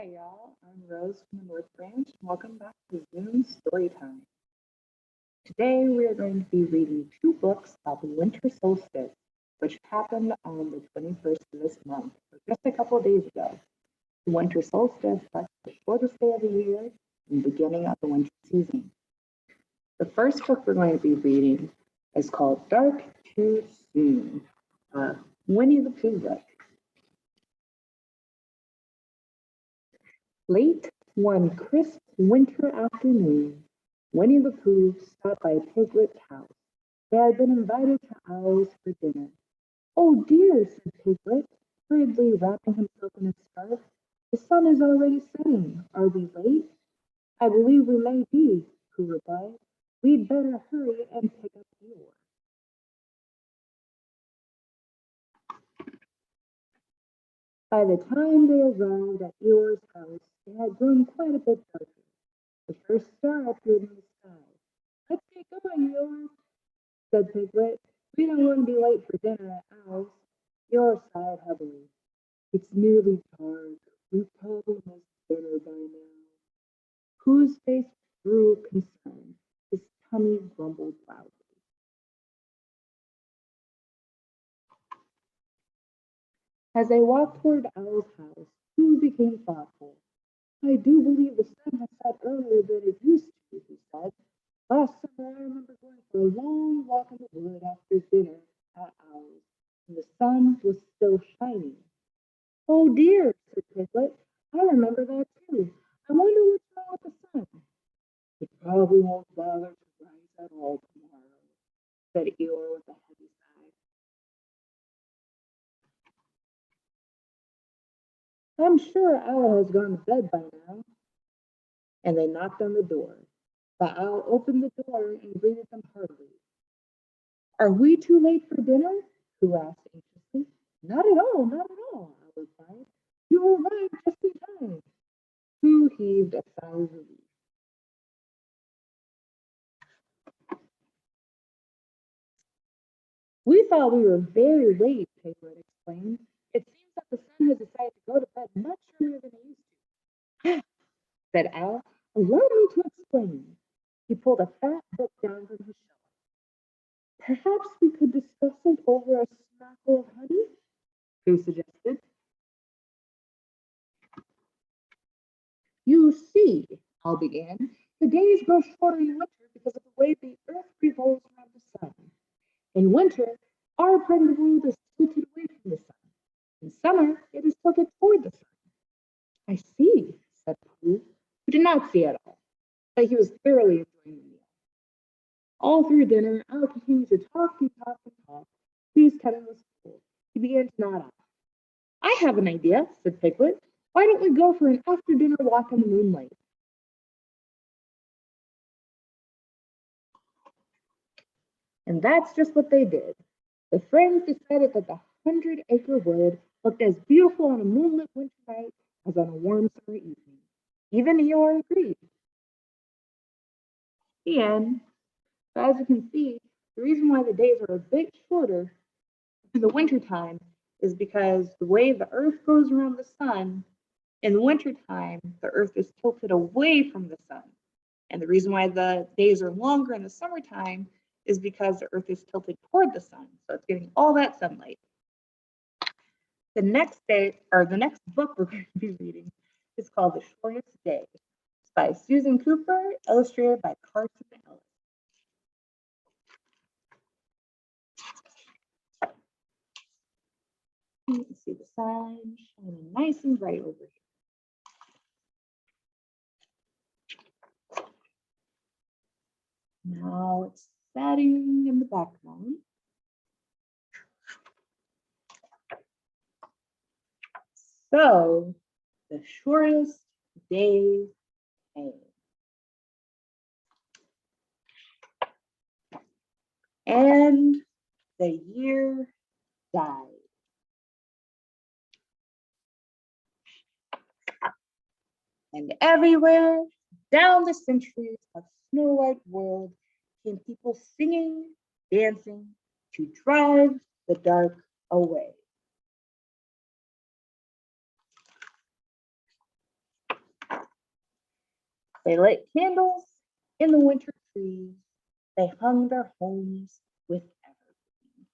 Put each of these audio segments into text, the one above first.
Hi, y'all. I'm Rose from the North Branch. Welcome back to Zoom Storytime. Today, we are going to be reading two books about the Winter Solstice, which happened on the 21st of this month, or just a couple of days ago. The Winter Solstice marks the shortest day of the year and the beginning of the winter season. The first book we're going to be reading is called Dark Too Soon, Winnie the Pooh book. Late one crisp winter afternoon, Winnie the Pooh stopped by Piglet's house. They had been invited to Owl's for dinner. "Oh dear," said Piglet, hurriedly wrapping himself in his scarf. "The sun is already setting. Are we late?" "I believe we may be," Pooh replied. "We'd better hurry and pick up Eeyore." By the time they arrived at Eeyore's house, it had grown quite a bit darker. The first star appeared in the sky. "Let's get going, Eeyore," said Piglet. "We don't want to be late for dinner at Owl's." Eeyore sighed heavily. "It's nearly dark. We probably missed dinner by now." Pooh's face grew concerned. His tummy grumbled loudly. As they walked toward Owl's house, Pooh became thoughtful. "I do believe the sun has set earlier than it used to," he said. "Last summer I remember going for a long walk in the wood after dinner at Owl's, and the sun was still shining." "Oh dear," said Piglet. "I remember that too. I wonder what's wrong with the sun." "It probably won't bother to rise at all tomorrow," said Eeyore with a heavy sigh. "I'm sure Owl has gone to bed by now." And they knocked on the door. The Owl opened the door and greeted them heartily. "Are we too late for dinner?" Pooh asked anxiously. "Not at all, not at all," Owl replied. "You arrived just in time." Pooh heaved a sigh of relief. "We thought we were very late," Piglet explained. "It seems that the sun has decided to go to bed much earlier than it used to." said Owl. "Allow me to explain." He pulled a fat book down from his shelf. "Perhaps we could discuss it over a smackle of honey," Pooh suggested. "You see," Owl began, "the days grow shorter in winter because of the way the earth revolves around the sun. In winter, our part of the world is tilted away from the sun. In summer, it is tilted toward the sun." "I see," said Pooh, who did not see at all, but he was thoroughly enjoying the meal. All through dinner, Owl continued to talk and talk and talk. Pooh's tummy was full. He began to nod off. "I have an idea," said Piglet. "Why don't we go for an after-dinner walk in the moonlight?" And that's just what they did. The friends decided that the 100-acre wood looked as beautiful on a moonlit winter night as on a warm summer evening. Even Eeyore agreed. The end. So as you can see, the reason why the days are a bit shorter in the wintertime is because the way the earth goes around the sun, in the wintertime, the earth is tilted away from the sun. And the reason why the days are longer in the summertime is because the earth is tilted toward the sun. So it's getting all that sunlight. The next book we're going to be reading is called The Shortest Day. It's by Susan Cooper, illustrated by Carson Ellis. You can see the sun shining nice and bright over here. Now it's setting in the background. So the shortest day came. And the year died. And everywhere, down the centuries of Snow White world, came people singing, dancing, to drive the dark away. They lit candles in the winter trees. They hung their homes with evergreen.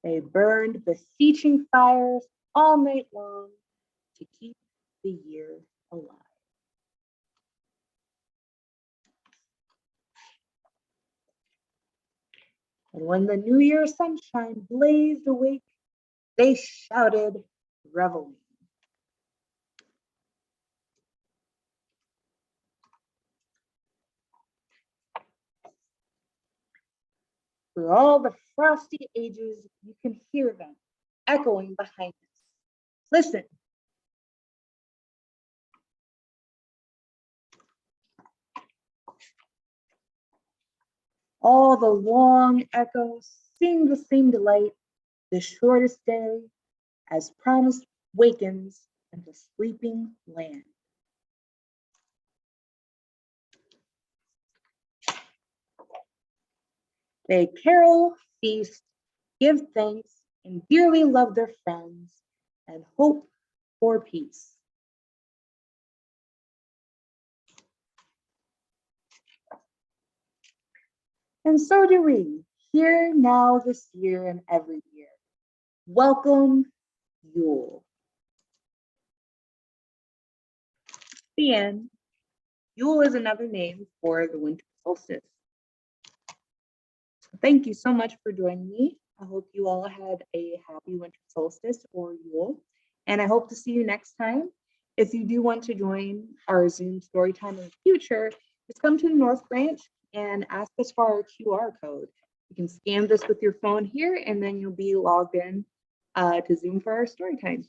They burned beseeching fires all night long to keep the year alive. And when the New Year sunshine blazed awake, they shouted reveille. Through all the frosty ages, you can hear them echoing behind us. Listen. All the long echoes sing the same delight. The shortest day, as promised, wakens in the sleeping land. They carol, feast, give thanks, and dearly love their friends, and hope for peace. And so do we, here, now, this year, and every year. Welcome, Yule. The end. Yule is another name for the winter solstice. Thank you so much for joining me. I hope you all had a happy winter solstice or Yule, and I hope to see you next time. If you do want to join our Zoom story time in the future, just come to the North Branch and ask us for our QR code. You can scan this with your phone here, and then you'll be logged in to Zoom for our story time.